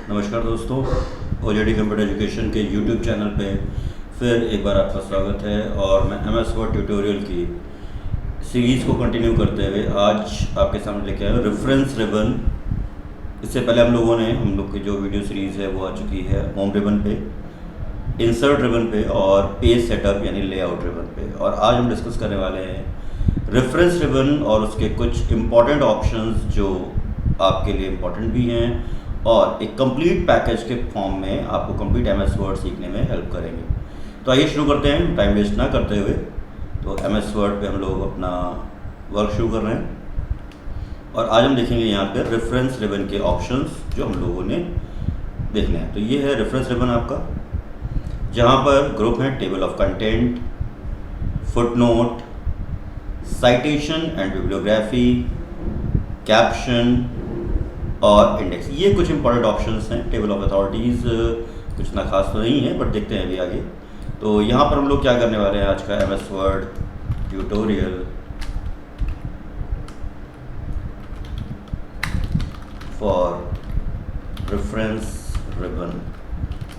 नमस्कार दोस्तों, ओजेडी computer education के यूट्यूब चैनल पे फिर एक बार आपका स्वागत है। और मैं MS वर्ड ट्यूटोरियल की सीरीज़ को कंटिन्यू करते हुए आज आपके सामने लेके आया हूँ रेफरेंस रिबन। इससे पहले हम लोग की जो वीडियो सीरीज़ है वो आ चुकी है होम रिबन पे, इंसर्ट रिबन पे और पेज सेटअप यानी लेआउट रिबन पे। और आज हम डिस्कस करने वाले हैं रेफरेंस रिबन और उसके कुछ इम्पॉर्टेंट ऑप्शंस जो आपके लिए इम्पॉर्टेंट भी हैं और एक कंप्लीट पैकेज के फॉर्म में आपको कंप्लीट MS वर्ड सीखने में हेल्प करेंगे। तो आइए शुरू करते हैं टाइम वेस्ट ना करते हुए। तो MS वर्ड पे हम लोग अपना वर्क शुरू कर रहे हैं और आज हम देखेंगे यहाँ पे रेफरेंस रिबन के ऑप्शंस जो हम लोगों ने देखने हैं। तो ये है रेफरेंस रिबन आपका, जहाँ पर ग्रुप है table of content, footnote, citation and bibliography, caption और इंडेक्स। ये कुछ इंपॉर्टेंट ऑप्शंस हैं। टेबल ऑफ अथॉरिटीज़ कुछ ना खास तो नहीं है, बट देखते हैं अभी आगे। तो यहाँ पर हम लोग क्या करने वाले हैं आज का MS Word tutorial for reference ribbon.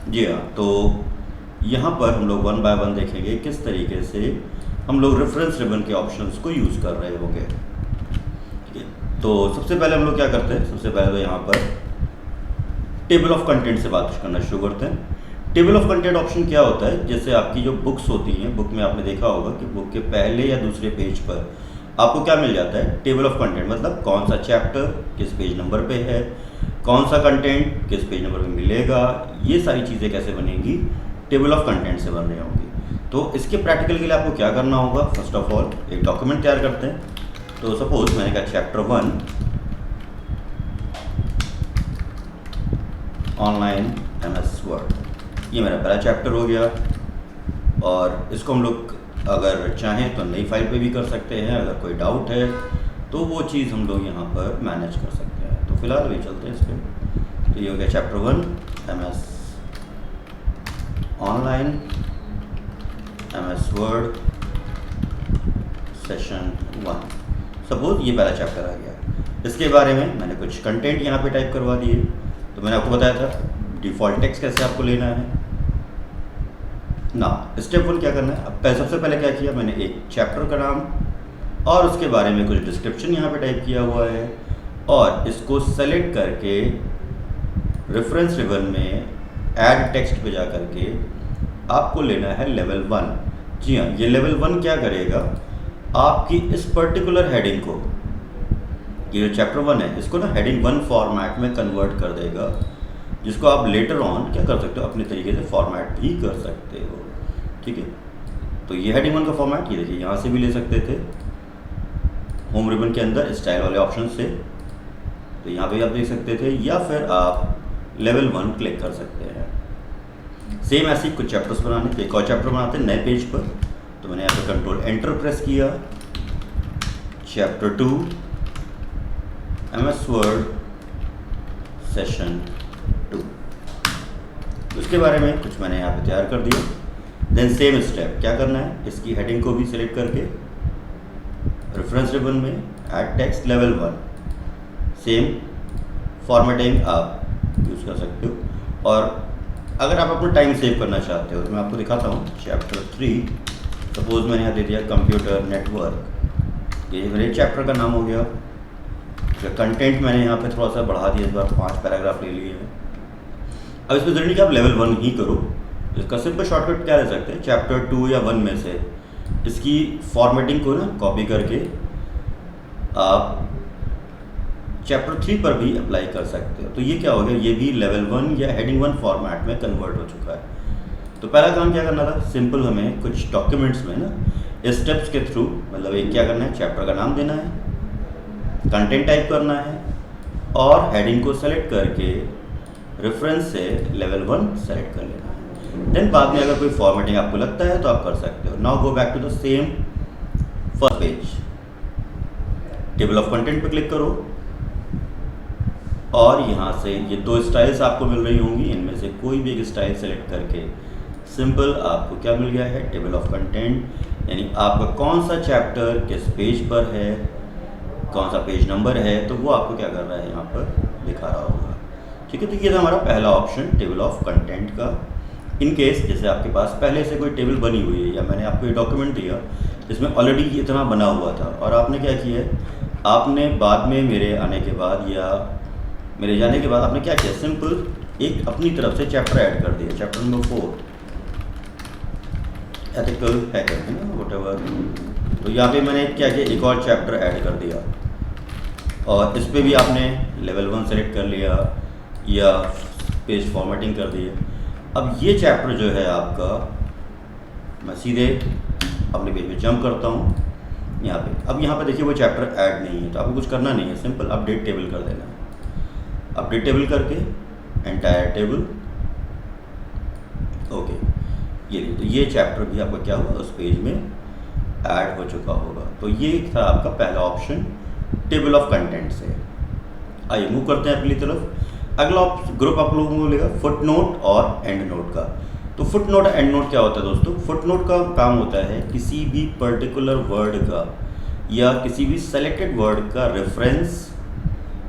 जी हाँ, तो यहाँ पर हम लोग वन बाय वन देखेंगे किस तरीके से हम लोग रेफरेंस रिबन के ऑप्शंस को यूज़ कर रहे होंगे। तो सबसे पहले हम लोग क्या करते हैं, सबसे पहले तो यहाँ पर टेबल ऑफ कंटेंट से बात करना शुरू करते हैं। टेबल ऑफ कंटेंट ऑप्शन क्या होता है, जैसे आपकी जो बुक्स होती हैं, बुक में आपने देखा होगा कि बुक के पहले या दूसरे पेज पर आपको क्या मिल जाता है, टेबल ऑफ कंटेंट। मतलब कौन सा चैप्टर किस पेज नंबर पे है, कौन सा कंटेंट किस पेज नंबर पे मिलेगा, ये सारी चीज़ें कैसे बनेंगी, टेबल ऑफ कंटेंट से बन रही होंगी। तो इसके प्रैक्टिकल के लिए आपको क्या करना होगा, फर्स्ट ऑफ ऑल एक डॉक्यूमेंट तैयार करते हैं। तो सपोज मैंने कहा चैप्टर 1 ऑनलाइन MS वर्ड, ये मेरा पहला चैप्टर हो गया। और इसको हम लोग अगर चाहें तो नई फाइल पे भी कर सकते हैं, अगर कोई डाउट है तो वो चीज़ हम लोग यहाँ पर मैनेज कर सकते हैं। तो फिलहाल अभी चलते हैं इस पर। तो ये हो गया chapter 1 MS online MS word session 1। Suppose ये पहला चैप्टर आ गया। इसके बारे में मैंने कुछ कंटेंट यहाँ पे टाइप करवा दिए। तो मैंने आपको बताया था डिफ़ॉल्ट टेक्स्ट कैसे आपको लेना है ना। स्टेप 1 क्या करना है, अब सबसे पहले क्या किया, मैंने एक चैप्टर का नाम और उसके बारे में कुछ डिस्क्रिप्शन यहाँ पे टाइप किया हुआ है और इसको सेलेक्ट करके रेफरेंस रिबन में ऐड टेक्स्ट पे जा करके आपको लेना है लेवल 1। जी हाँ, ये लेवल 1 क्या करेगा, आपकी इस पर्टिकुलर हेडिंग को, ये जो चैप्टर 1 है, इसको ना हेडिंग 1 फॉर्मेट में कन्वर्ट कर देगा, जिसको आप लेटर ऑन क्या कर सकते हो, अपने तरीके से फॉर्मेट भी कर सकते हो। ठीक है, तो ये हेडिंग 1 का फॉर्मेट, ये देखिए यहाँ से भी ले सकते थे होम रिबन के अंदर स्टाइल वाले ऑप्शन से, तो यहाँ पे आप देख सकते थे, या फिर आप लेवल 1 क्लिक कर सकते हैं। सेम ऐसे ही कुछ चैप्टर्स बनाने, तो एक और चैप्टर बनाते हैं नए पेज पर। तो मैंने यहाँ पर कंट्रोल एंटर प्रेस किया, चैप्टर 2 MS वर्ड सेशन 2, उसके बारे में कुछ मैंने यहाँ पे तैयार कर दिया। देन सेम स्टेप क्या करना है, इसकी हेडिंग को भी सिलेक्ट करके रेफरेंस रिबन में add text level 1, same formatting आप यूज़ कर सकते हो। और अगर आप अपना टाइम सेव करना चाहते हो तो मैं आपको दिखाता हूँ चैप्टर 3। सपोज मैंने यहाँ दे दिया कंप्यूटर नेटवर्क, ये मेरे चैप्टर का नाम हो गया। कंटेंट मैंने यहाँ पे थोड़ा सा बढ़ा दिया, इस बार 5 पैराग्राफ ले लिए हैं। अब इसमें ज़रूरी कि आप लेवल 1 ही करो, इसका सिंपल शॉर्टकट क्या रह सकते हैं, चैप्टर 2 या 1 में से इसकी फॉर्मेटिंग को ना कॉपी करके आप चैप्टर 3 पर भी अप्लाई कर सकते हो। तो ये क्या हो गया, ये भी लेवल 1 या हेडिंग 1 फॉर्मेट में कन्वर्ट हो चुका है। तो पहला काम क्या करना था, सिंपल हमें कुछ डॉक्यूमेंट्स में ना स्टेप्स के थ्रू, मतलब एक क्या करना है, चैप्टर का नाम देना है, कंटेंट टाइप करना है और हेडिंग को सेलेक्ट करके रेफरेंस से लेवल 1 सेलेक्ट कर लेना है। देन बाद में अगर कोई फॉर्मेटिंग आपको लगता है तो आप कर सकते हो। Now go back to the same first page, table of content पे क्लिक करो और यहाँ से ये 2 स्टाइल्स आपको मिल रही होंगी, इनमें से कोई भी एक स्टाइल सेलेक्ट करके सिंपल आपको क्या मिल गया है, टेबल ऑफ कंटेंट, यानी आपका कौन सा चैप्टर किस पेज पर है, कौन सा पेज नंबर है, तो वो आपको क्या कर रहा है यहाँ पर दिखा रहा होगा। ठीक है, तो ये था हमारा पहला ऑप्शन टेबल ऑफ कंटेंट का। इन केस जैसे आपके पास पहले से कोई टेबल बनी हुई है या मैंने आपको ये डॉक्यूमेंट दिया जिसमें ऑलरेडी इतना बना हुआ था और आपने क्या किया है, आपने बाद में मेरे आने के बाद या मेरे जाने के बाद आपने क्या किया, सिंपल एक अपनी तरफ से चैप्टर ऐड कर दिया, चैप्टर नंबर 4 एथिकल हैकर है ना व्हाटएवर। तो यहाँ पे मैंने क्या किया, एक और चैप्टर ऐड कर दिया और इस पर भी आपने लेवल 1 सेलेक्ट कर लिया या पेज फॉर्मेटिंग कर दिए। अब ये चैप्टर जो है आपका, मैं सीधे अपने पेज में जंप करता हूँ यहाँ पे। अब यहाँ पे देखिए वो चैप्टर ऐड नहीं है, तो आपको कुछ करना नहीं है, सिंपल अपडेट टेबल कर देना है। अपडेट टेबल करके एंटायर टेबल, ओके, ये चैप्टर भी आपका क्या हुआ, उस पेज में ऐड हो चुका होगा। तो ये था आपका पहला ऑप्शन टेबल ऑफ कंटेंट से। आइए मूव करते हैं अगली तरफ। अगला ग्रुप आप लोगों को मिलेगा फुट नोट और एंड नोट का। तो फुट नोट एंड नोट क्या होता है दोस्तों? फुट नोट का काम होता है किसी भी पर्टिकुलर वर्ड का या किसी भी सेलेक्टेड वर्ड का रेफरेंस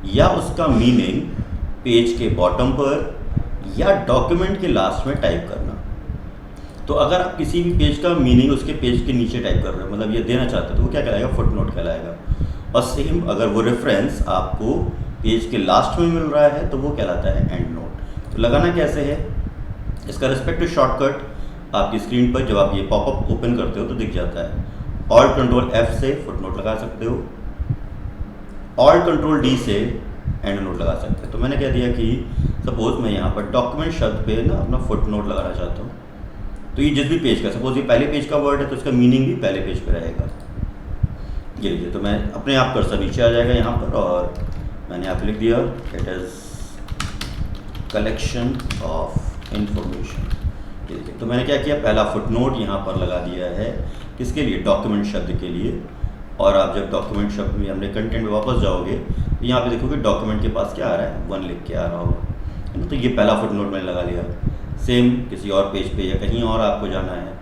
या उसका मीनिंग पेज के बॉटम पर या डॉक्यूमेंट के लास्ट में टाइप करना। तो अगर आप किसी भी पेज का मीनिंग उसके पेज के नीचे टाइप कर रहे हो, मतलब ये देना चाहते हो, तो वो क्या कहलाएगा, फुट नोट कहलाएगा। और सेम अगर वो रेफरेंस आपको पेज के लास्ट में मिल रहा है तो वो कहलाता है एंड नोट। तो लगाना कैसे है, इसका रिस्पेक्टिव शॉर्टकट आपकी स्क्रीन पर जब आप ये पॉपअप ओपन करते हो तो दिख जाता है। ऑल्ट कंट्रोल F से फुट नोट लगा सकते हो, ऑल्ट कंट्रोल D से एंड नोट लगा सकते हो। तो मैंने कह दिया कि सपोज मैं यहाँ पर डॉक्यूमेंट शब्द पे ना अपना फुट नोट लगाना चाहता हूँ, तो ये जिस भी पेज का, सपोज ये पहले पेज का वर्ड है तो इसका मीनिंग भी पहले पेज पे रहेगा। ये लीजिए, तो मैं अपने आप कर्सर नीचे आ जाएगा यहाँ पर और मैंने यहाँ पे लिख दिया it is collection of information. ये देखिए, तो मैंने क्या किया, पहला फुट नोट यहाँ पर लगा दिया है, किसके लिए, डॉक्यूमेंट शब्द के लिए। और आप जब डॉक्यूमेंट शब्द में अपने कंटेंट में वापस जाओगे तो यहाँ पे देखोगे डॉक्यूमेंट के पास क्या आ रहा है, 1 लिख के आ रहा होगा। तो ये पहला फुट नोट मैंने लगा लिया। सेम किसी और पेज पे या कहीं और आपको जाना है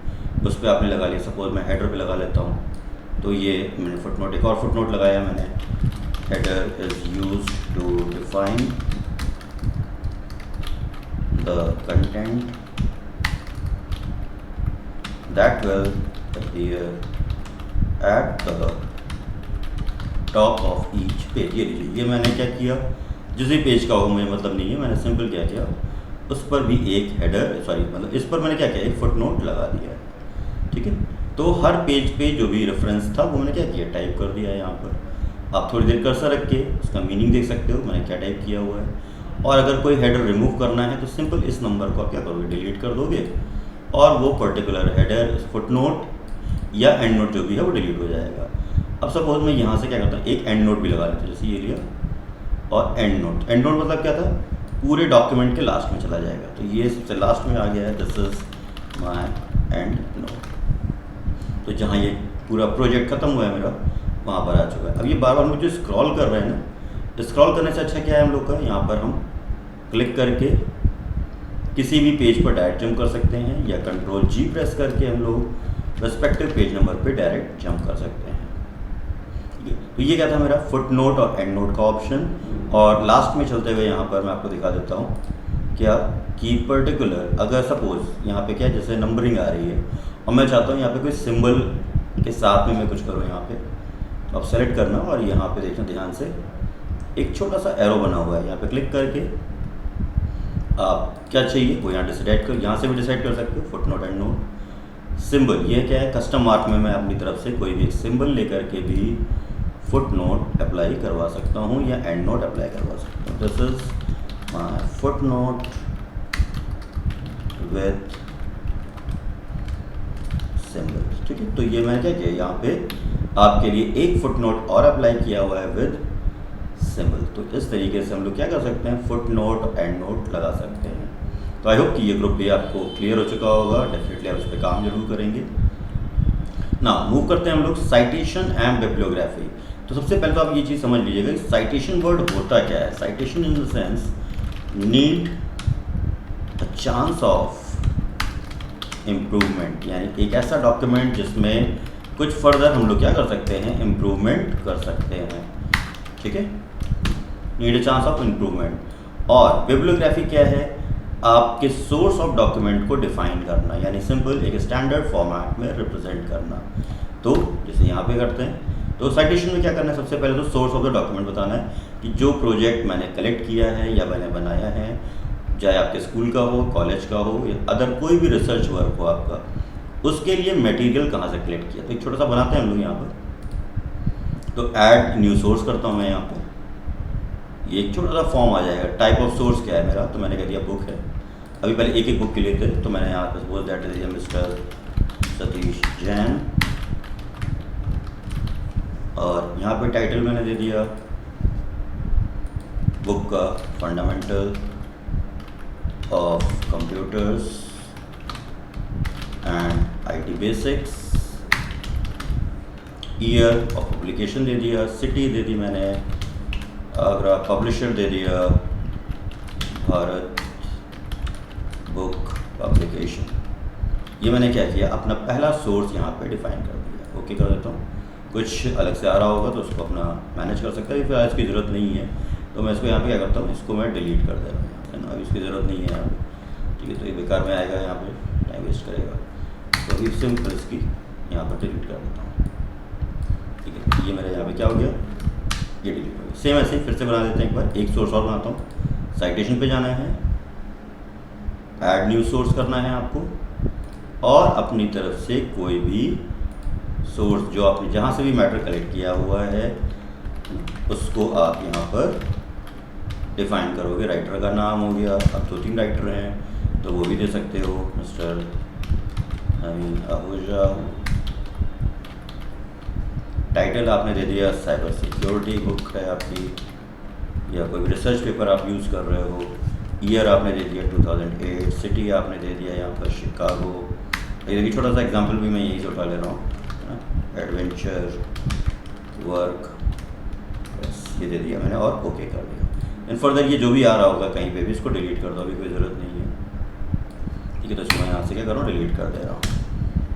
उस पर आपने लगा लिया, सपोज मैं हेडर पे लगा लेता हूँ, तो ये मैंने फुट नोट, एक और फुट नोट लगाया मैंने, header is used to define the content that will appear at the top of each page. ये लीजिए, ये मैंने क्या किया, जिस भी पेज का हो मुझे मतलब नहीं है, मैंने सिंपल क्या किया, उस पर भी एक हेडर, सॉरी मतलब इस पर मैंने क्या किया, एक फुट नोट लगा दिया है। ठीक है, तो हर पेज पे जो भी रेफरेंस था वो मैंने क्या किया, टाइप कर दिया है यहाँ पर। आप थोड़ी देर कर्सर रख के उसका मीनिंग देख सकते हो मैंने क्या टाइप किया हुआ है। और अगर कोई हेडर रिमूव करना है तो सिंपल इस नंबर को आप क्या करोगे, डिलीट कर दोगे और वो पर्टिकुलर हेडर, फुट नोट या एंड नोट जो भी है वो डिलीट हो जाएगा। अब सपोज मैं यहाँ से क्या करता हूँ, एक एंड नोट भी लगा लेता हूँ, जैसे ये लिया और एंड नोट। एंड नोट मतलब क्या था, पूरे डॉक्यूमेंट के लास्ट में चला जाएगा। तो ये सबसे लास्ट में आ गया है, this is my and note. तो जहाँ ये पूरा प्रोजेक्ट खत्म हुआ है मेरा, वहाँ पर आ चुका है। अब ये बार बार मुझे स्क्रॉल कर रहे हैं ना, स्क्रॉल करने से अच्छा क्या है हम लोग का, यहाँ पर हम क्लिक करके किसी भी पेज पर डायरेक्ट जंप कर सकते हैं या कंट्रोल G प्रेस करके हम लोग रेस्पेक्टिव पेज नंबर पे डायरेक्ट जंप कर सकते हैं। तो ये क्या था मेरा फुट नोट और एंड नोट का ऑप्शन। और लास्ट में चलते हुए यहाँ पर मैं आपको दिखा देता हूँ क्या, कि पर्टिकुलर अगर सपोज यहाँ पे क्या, जैसे नंबरिंग आ रही है और मैं चाहता हूँ यहाँ पे कोई सिंबल के साथ में मैं कुछ करूँ यहाँ पे, तो आप सेलेक्ट करना और यहाँ पे देखना ध्यान से, एक छोटा सा एरो बना हुआ है, यहाँ पे क्लिक करके आप क्या चाहिए वो यहाँ डिसाइड कर, यहाँ से भी डिसाइड कर सकते हो, foot note and note. Symbol ये क्या है, कस्टम मार्क में मैं अपनी तरफ से कोई भी सिंबल लेकर के भी फुट नोट अप्लाई करवा सकता हूँ या एंड नोट अप्लाई करवा सकता हूँ। This is my foot note with symbols. ठीक है, तो ये मैंने क्या किया, यहाँ पे आपके लिए एक फुट नोट और अप्लाई किया हुआ है विद सिंबल। तो इस तरीके से हम लोग क्या कर सकते हैं, फुट नोट एंड नोट लगा सकते हैं। तो आई होप कि ये ग्रुप भी आपको क्लियर हो चुका होगा। डेफिनेटली आप इस पर काम जरूर करेंगे ना। मूव करते हैं हम लोग साइटेशन एंड बिब्लियोग्राफी। तो सबसे पहले तो आप ये चीज़ समझ लीजिएगा कि साइटेशन वर्ड होता क्या है। Citation in the sense need a chance of improvement, यानी एक ऐसा डॉक्यूमेंट जिसमें कुछ फर्दर हम लोग क्या कर सकते हैं, इम्प्रूवमेंट कर सकते हैं। ठीक है, need a chance of improvement. और बिब्लियोग्राफी क्या है, आपके सोर्स ऑफ डॉक्यूमेंट को डिफाइन करना, यानी सिंपल एक स्टैंडर्ड फॉर्मेट में रिप्रेजेंट करना। तो जैसे यहाँ पे करते हैं, तो साइटेशन में क्या करना है, सबसे पहले तो सोर्स ऑफ द डॉक्यूमेंट बताना है कि जो प्रोजेक्ट मैंने कलेक्ट किया है या मैंने बनाया है, चाहे आपके स्कूल का हो, कॉलेज का हो या अदर कोई भी रिसर्च वर्क हो आपका, उसके लिए मटेरियल कहाँ से कलेक्ट किया। तो एक छोटा सा बनाते हैं हम लोग यहाँ पर। तो ऐड न्यू सोर्स करता हूँ मैं यहाँ पर, ये एक छोटा सा फॉर्म आ जाएगा। टाइप ऑफ सोर्स क्या है मेरा, तो मैंने कह दिया बुक है। अभी पहले एक एक बुक के लिए थे, तो मैंने यहाँ पर सपोज दैट दे दिया मिस्टर सतीश जैन, और यहाँ पे टाइटल मैंने दे दिया बुक का fundamental of computers and IT basics, year of publication दे दिया, सिटी दे दी मैंने आगरा, पब्लिशर दे दिया भारत बुक पब्लिकेशन। ये मैंने क्या किया, अपना पहला सोर्स यहाँ पे डिफाइन कर दिया। ओके कर देता हूँ। कुछ अलग से आ रहा होगा तो उसको अपना मैनेज कर सकता है, फिलहाल इसकी ज़रूरत नहीं है, तो मैं इसको यहाँ पे क्या करता हूँ, इसको मैं डिलीट कर दे रहा हूँ, है ना। अब इसकी ज़रूरत नहीं है यहाँ पे, ठीक है। तो ये बेकार में आएगा, यहाँ पे टाइम वेस्ट करेगा, तो अभी सिंपल इसकी यहाँ पर डिलीट कर देता हूँ, ठीक है। ये मेरा यहाँ पे क्या हो गया, ये डिलीट हो गया। सेम ऐसे ही फिर से बना देते हैं एक बार, एक सोर्स और बनाता हूँ। साइटेशन पे जाना है, ऐड न्यू सोर्स करना है आपको, और अपनी तरफ से कोई भी सोर्स जो आपने जहाँ से भी मैटर कलेक्ट किया हुआ है उसको आप यहाँ पर डिफाइन करोगे। राइटर का नाम हो गया, अब 2-3 राइटर हैं तो वो भी दे सकते हो, मिस्टर अमीन आहूजा। टाइटल आपने दे दिया साइबर सिक्योरिटी बुक है आपकी, या कोई भी रिसर्च पेपर आप यूज़ कर रहे हो। ईयर आपने दे दिया 2008, सिटी आपने दे दिया यहाँ पर शिकागो। ये देखिए छोटा सा एग्जांपल भी मैं यहीं से उठा ले रहा हूँ, एडवेंचर वर्क, बस ये दे दिया मैंने और ओके कर दिया। इन फर्दर ये जो भी आ रहा होगा कहीं पे भी इसको डिलीट कर दो, अभी कोई ज़रूरत नहीं है, ठीक है। तो इसको मैं यहाँ से क्या कर रहा हूँ, डिलीट कर दे रहा हूँ,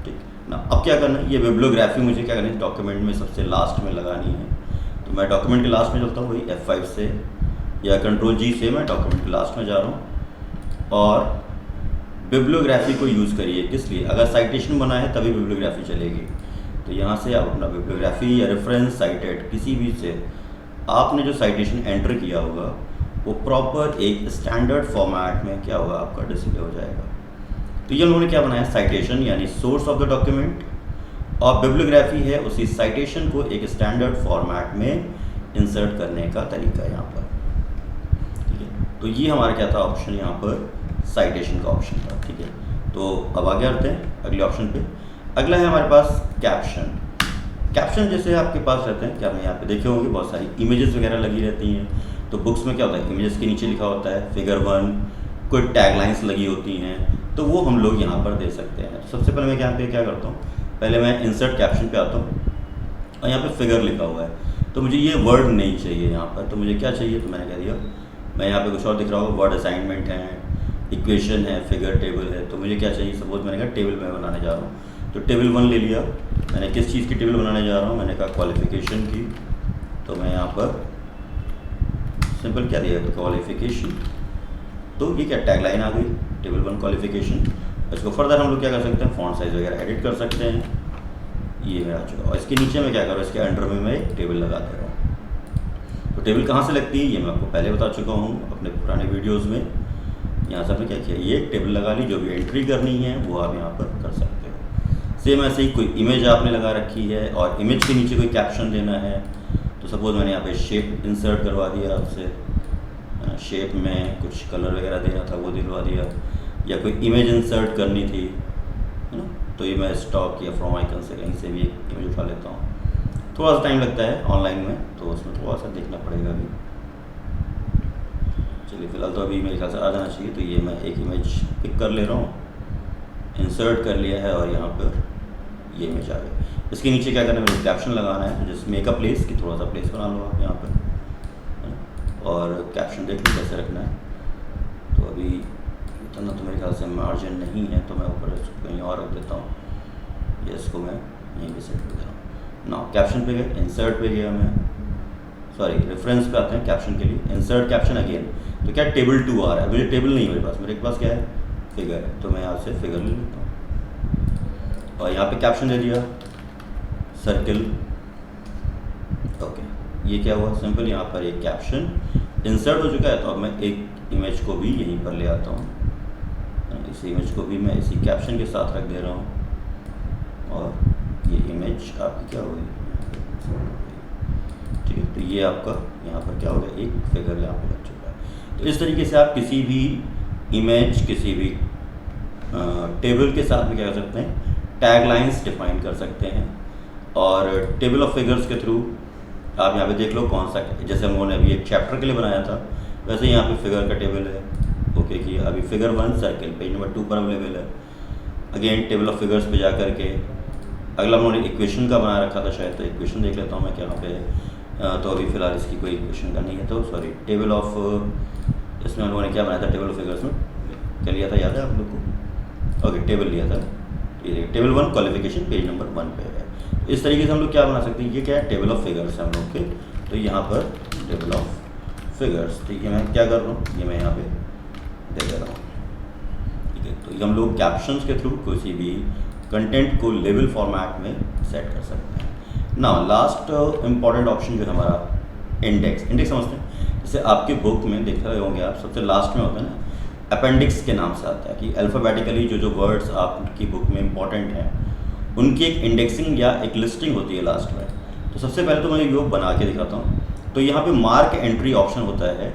ठीक ना। अब क्या करना है, ये बिब्लियोग्राफी मुझे क्या करनी है, डॉक्यूमेंट में सबसे लास्ट में लगानी है। तो मैं डॉक्यूमेंट के लास्ट में चलता हूँ, वही F5 से या Ctrl+G से मैं डॉक्यूमेंट के लास्ट में जा रहा हूँ। और बिब्लियोग्राफी को यूज़ करिए, किस लिए, अगर साइटेशन बना है तभी बिब्लियोग्राफी चलेगी। तो यहाँ से आप अपना बिब्लियोग्राफी या रेफरेंस साइटेड किसी भी से आपने जो साइटेशन एंटर किया होगा वो प्रॉपर एक स्टैंडर्ड फॉर्मेट में क्या होगा, आपका डिस्प्ले हो जाएगा। तो ये उन्होंने क्या बनाया, साइटेशन यानी सोर्स ऑफ द डॉक्यूमेंट, और बिब्लियोग्राफी है उसी साइटेशन को एक स्टैंडर्ड फॉर्मेट में इंसर्ट करने का तरीका यहाँ पर, ठीक है। तो ये हमारा क्या था ऑप्शन, यहाँ पर साइटेशन का ऑप्शन था, ठीक है। तो अब आगे आते हैं अगले ऑप्शन पे। अगला है हमारे पास कैप्शन। कैप्शन जैसे आपके पास रहते हैं, क्या आपने यहाँ पे देखे होंगे बहुत सारी इमेजेस वगैरह लगी रहती हैं। तो बुक्स में क्या होता है, इमेजेस के नीचे लिखा होता है फिगर 1, कोई टैगलाइंस लगी होती हैं, तो वो हम लोग यहाँ पर दे सकते हैं। तो सबसे पहले मैं यहाँ पे क्या करता हूँ, पहले मैं इंसर्ट कैप्शन पे आता हूँ और यहाँ पे फिगर लिखा हुआ है, तो मुझे ये वर्ड नहीं चाहिए यहाँ पर। तो मुझे क्या चाहिए, तो मैंने कह दिया, मैं यहाँ पे कुछ और दिख रहा होगा, वर्ड असाइनमेंट है, इक्वेशन है, फिगर टेबल है। तो मुझे क्या चाहिए, सपोज मैंने कहा टेबल में बनाने जा रहा हूँ, तो टेबल 1 ले लिया। मैंने किस चीज़ की टेबल बनाने जा रहा हूँ, मैंने कहा क्वालिफिकेशन की। तो मैं यहाँ पर सिंपल क्या दिया, क्वालिफिकेशन। तो ये क्या टैगलाइन आ गई, टेबल 1 क्वालिफिकेशन। इसको फर्दर हम लोग क्या कर सकते हैं, फॉन्ट साइज वगैरह एडिट कर सकते हैं। ये मेरा आ चुका, और इसके नीचे मैं क्या कर रहा हूँ, इसके अंडर में मैं एक टेबल लगा दे रहा हूँ। तो टेबल कहाँ से लगती है, ये मैं आपको पहले बता चुका हूँ अपने पुराने वीडियोज़ में। यहाँ से आपने क्या किया, ये टेबल लगा ली, जो भी एंट्री करनी है वो आप यहाँ पर कर सकते हो। सेम ऐसे ही कोई इमेज आपने लगा रखी है और इमेज के नीचे कोई कैप्शन देना है, तो सपोज़ मैंने यहाँ पे शेप इंसर्ट करवा दिया आपसे, शेप में कुछ कलर वगैरह देना था वो दिलवा दिया, या कोई इमेज इंसर्ट करनी थी, है ना। तो ये मैं स्टॉक या फ्रॉम आइकन से कहीं से भी एक इमेज उठा लेता हूँ। थोड़ा सा टाइम लगता है ऑनलाइन में, तो उसमें थोड़ा सा देखना पड़ेगा अभी। चलिए फिलहाल तो अभी मेरे ख्याल से आ जाना चाहिए। तो ये मैं एक इमेज पिक कर ले रहा हूँ, इंसर्ट कर लिया है, और यहाँ पर ये इमेज आ गई। इसके नीचे क्या करना है, मुझे कैप्शन लगाना है, तो जस्ट मेक अ प्लेस कि थोड़ा सा प्लेस बना लो आप यहाँ पर, और कैप्शन देख लो कैसे रखना है। तो अभी इतना तो मेरे ख्याल से मार्जिन नहीं है, तो मैं ऊपर कहीं और रख देता हूँ। ये इसको मैं यहीं पे सेट कर दे रहा हूँ। ना कैप्शन पे गए, इंसर्ट पे गया मैं, सॉरी रेफरेंस पे आते हैं कैप्शन के लिए, इंसर्ट कैप्शन अगेन। तो क्या टेबल 2 आ रहा है, मुझे टेबल नहीं है मेरे पास क्या है, फिगर है, तो मैं यहाँ से फिगर ले लेता हूँ और यहाँ पे कैप्शन दे दिया सर्किल। ओके, ये क्या हुआ, सिंपल यहाँ पर एक कैप्शन इंसर्ट हो चुका है। तो अब मैं एक इमेज को भी यहीं पर ले आता हूँ, इस इमेज को भी मैं इसी कैप्शन के साथ रख दे रहा हूँ और ये इमेज आपकी क्या होगी, ठीक है। तो ये आपका यहाँ पर क्या होगा, एक फिगर यहाँ पर लग चुका है। तो इस तरीके से आप किसी भी इमेज, किसी भी टेबल के साथ में क्या कर सकते हैं, टैग लाइन्स डिफाइन कर सकते हैं। और टेबल ऑफ फिगर्स के थ्रू आप यहाँ पे देख लो कौन सा, जैसे हम लोगों ने अभी एक चैप्टर के लिए बनाया था वैसे यहाँ पे फिगर का टेबल है। ओके कि अभी फिगर 1 सर्किल पेज नंबर 2 पर अवेलेबल है। अगेन टेबल ऑफ फिगर्स पे जा करके अगला हम लोगों ने इक्वेशन का बना रखा था शायद, तो इक्वेशन देख लेता हूँ मैं क्या यहाँ पे। तो अभी फ़िलहाल इसकी कोई इक्वेशन का नहीं है, तो सॉरी टेबल ऑफ, इसमें हम लोगों ने क्या बनाया था, टेबल ऑफ फिगर्स में क्या लिया था, याद है आप लोग को? ओके, टेबल लिया था, ये टेबल 1 क्वालिफिकेशन पेज नंबर 1 पे है। इस तरीके से हम लोग क्या बना सकते हैं, ये क्या है, टेबल ऑफ फिगर्स है हम लोग के। तो यहाँ पर टेबल ऑफ फिगर्स, ठीक है, मैं क्या कर रहा हूँ, ये मैं यहाँ पे दे दे रहा हूँ, ठीक है। तो ये हम लोग कैप्शंस के थ्रू किसी भी कंटेंट को लेबल फॉर्मेट में सेट कर सकते हैं। ना लास्ट इम्पॉर्टेंट ऑप्शन जो है हमारा इंडेक्स समझते हैं। जैसे आपकी बुक में देख रहे होंगे आप, सबसे लास्ट में होता है ना अपेंडिक्स के नाम से आता है कि अल्फ़ाबेटिकली जो वर्ड्स आपकी बुक में इंपॉर्टेंट हैं उनकी एक इंडेक्सिंग या एक लिस्टिंग होती है लास्ट में। तो सबसे पहले तो मैं ये बना के दिखाता हूँ। तो यहाँ पे मार्क एंट्री ऑप्शन होता है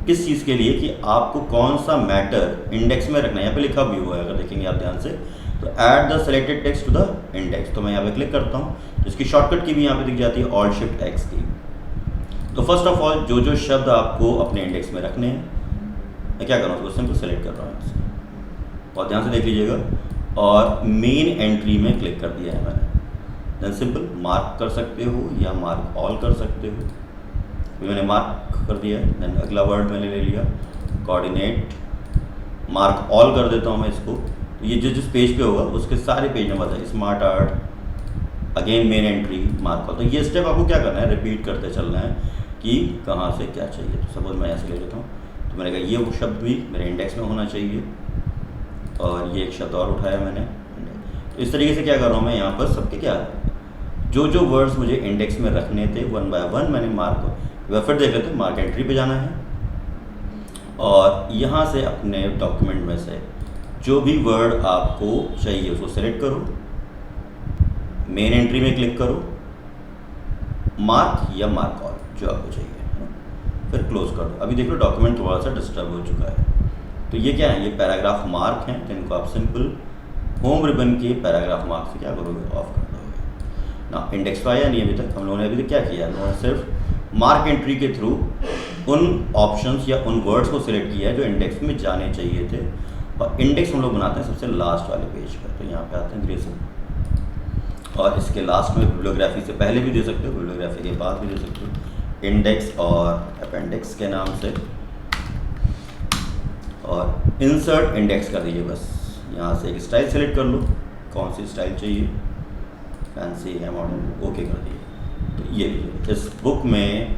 किस चीज़ के लिए, कि आपको कौन सा मैटर इंडेक्स में रखना है। यहाँ पे लिखा भी हुआ है, अगर देखेंगे आप ध्यान से, तो add the selected text to the index. तो मैं यहाँ पे क्लिक करता हूँ, तो इसकी शॉर्टकट की भी यहाँ पे दिख जाती है ऑल्ट शिफ्ट एक्स की। तो फर्स्ट ऑफ ऑल जो शब्द आपको अपने इंडेक्स में रखने हैं, मैं क्या कर रहा हूँ, उसको सिंपल सेलेक्ट कर रहा हूँ यहाँ से, और ध्यान से देख लीजिएगा, और मेन एंट्री में क्लिक कर दिया है मैंने। देन सिंपल मार्क कर सकते हो या मार्क ऑल कर सकते हो, भी मैंने मार्क कर दिया है। देन अगला वर्ड मैंने ले लिया कोऑर्डिनेट, मार्क ऑल कर देता हूँ मैं इसको। तो ये जिस पेज पे होगा उसके सारे पेज नंबर है, smart art, again main entry, mark all. तो ये स्टेप आपको क्या करना है, रिपीट करते चलना है कि कहाँ से क्या चाहिए। तो सपोज मैं ऐसे ले लेता हूँ, तो मैंने कहा ये वो शब्द भी मेरे इंडेक्स में होना चाहिए, और ये एक शब्द और उठाया मैंने। तो इस तरीके से क्या कर रहा हूँ मैं, यहाँ पर सबके क्या जो वर्ड्स मुझे इंडेक्स में रखने थे 1 बाय 1 मैंने मार्क, वह फिर देख लेते हैं, मार्क एंट्री पे जाना है और यहाँ से अपने डॉक्यूमेंट में से जो भी वर्ड आपको चाहिए उसको सेलेक्ट करो, मेन एंट्री में क्लिक करो, मार्क या मार्क ऑल जो आपको चाहिए, फिर क्लोज कर दो। अभी देख लो डॉक्यूमेंट थोड़ा सा डिस्टर्ब हो चुका है। तो ये क्या है, ये पैराग्राफ मार्क हैं, जिनको आप सिंपल होम रिबन के पैराग्राफ मार्क से क्या करोगे, ऑफ कर दोगे ना। इंडेक्स तो आया नहीं अभी तक, हम लोगों ने अभी तक क्या किया, हम लोगों ने सिर्फ मार्क एंट्री के थ्रू उन ऑप्शंस या उन वर्ड्स को सिलेक्ट किया है जो इंडेक्स में जाने चाहिए थे। और इंडेक्स हम लोग बनाते हैं सबसे लास्ट वाले पेज पर। तो यहाँ पे आते हैं ग्रे से, और इसके लास्ट में बिब्लियोग्राफी से पहले भी दे सकते हो, बिब्लियोग्राफी के बाद भी दे सकते हो, इंडेक्स और अपेंडिक्स के नाम से, और इंसर्ट इंडेक्स कर दीजिए। बस यहाँ से एक स्टाइल सेलेक्ट कर लो, कौन सी स्टाइल चाहिए, फैंसी है, मॉडर्न, ओके कर दिए। तो ये इस बुक में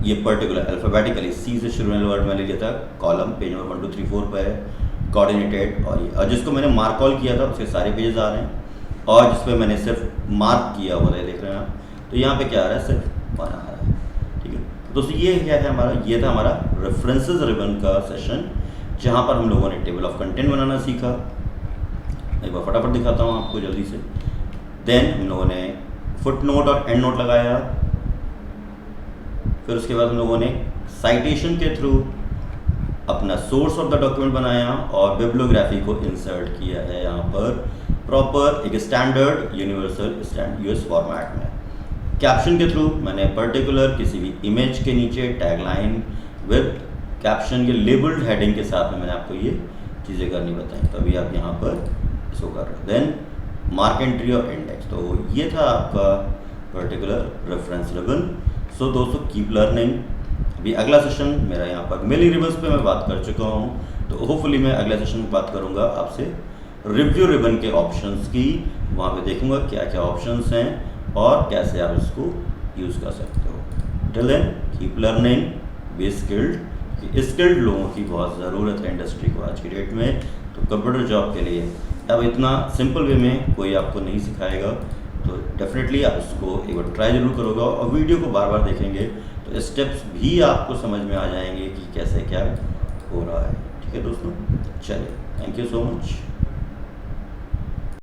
ये पर्टिकुलर अल्फ़ाबेटिकली सी से शुरू होने वाला वर्ड मैंने लिया था, कॉलम पेज नंबर 1 2 3 4 पर है, कोऑर्डिनेटेड। और जिसको मैंने मार्क ऑल किया था उसके सारे पेजेस आ रहे हैं, और जिस पे मैंने सिर्फ मार्क किया हुआ है देख रहे हैं आप, तो यहाँ पे क्या आ रहा है, सिर्फ 1 आ रहा है। ठीक है, तो दोस्तों ये क्या है हमारा, ये था हमारा रेफरेंसेस रिबन का सेशन, जहाँ पर हम लोगों ने टेबल ऑफ कंटेंट बनाना सीखा। एक बार फटाफट दिखाता हूँ आपको जल्दी से। देन हम लोगों ने फुट नोट और एंड नोट लगाया, फिर उसके बाद हम लोगों ने साइटेशन के थ्रू अपना सोर्स ऑफ द डॉक्यूमेंट बनाया, और बिब्लियोग्राफी को इंसर्ट किया है यहाँ पर प्रॉपर एक स्टैंडर्ड यूनिवर्सल यूएस फॉर्मेट में। कैप्शन के थ्रू मैंने पर्टिकुलर किसी भी इमेज के नीचे टैगलाइन विद कैप्शन के लेबल्ड हेडिंग के साथ में मैंने आपको ये चीज़ें करनी बताई। तो अभी आप यहाँ पर इसको कर रहे हो। देन मार्क एंट्री और इंडेक्स, तो ये था आपका पर्टिकुलर रेफरेंस रिबन। सो दोस्तों कीप लर्निंग। अभी अगला सेशन मेरा यहाँ पर मेलिंग रिबन्स पे मैं बात कर चुका हूँ, तो होपफुली मैं अगले सेशन में बात करूँगा आपसे रिव्यू रिबन के ऑप्शंस की। वहाँ पे देखूँगा क्या क्या ऑप्शंस हैं और कैसे आप इसको यूज़ कर सकते हो। Till then keep learning, be skilled. Skilled लोगों की बहुत ज़रूरत है इंडस्ट्री को आज की डेट में। तो कंप्यूटर जॉब के लिए अब इतना सिंपल वे में कोई आपको नहीं सिखाएगा, तो डेफिनेटली आप उसको एक बार ट्राई ज़रूर करोगे और वीडियो को बार बार देखेंगे तो स्टेप्स भी आपको समझ में आ जाएंगे कि कैसे क्या हो रहा है। ठीक है दोस्तों, चलिए, थैंक यू सो मच।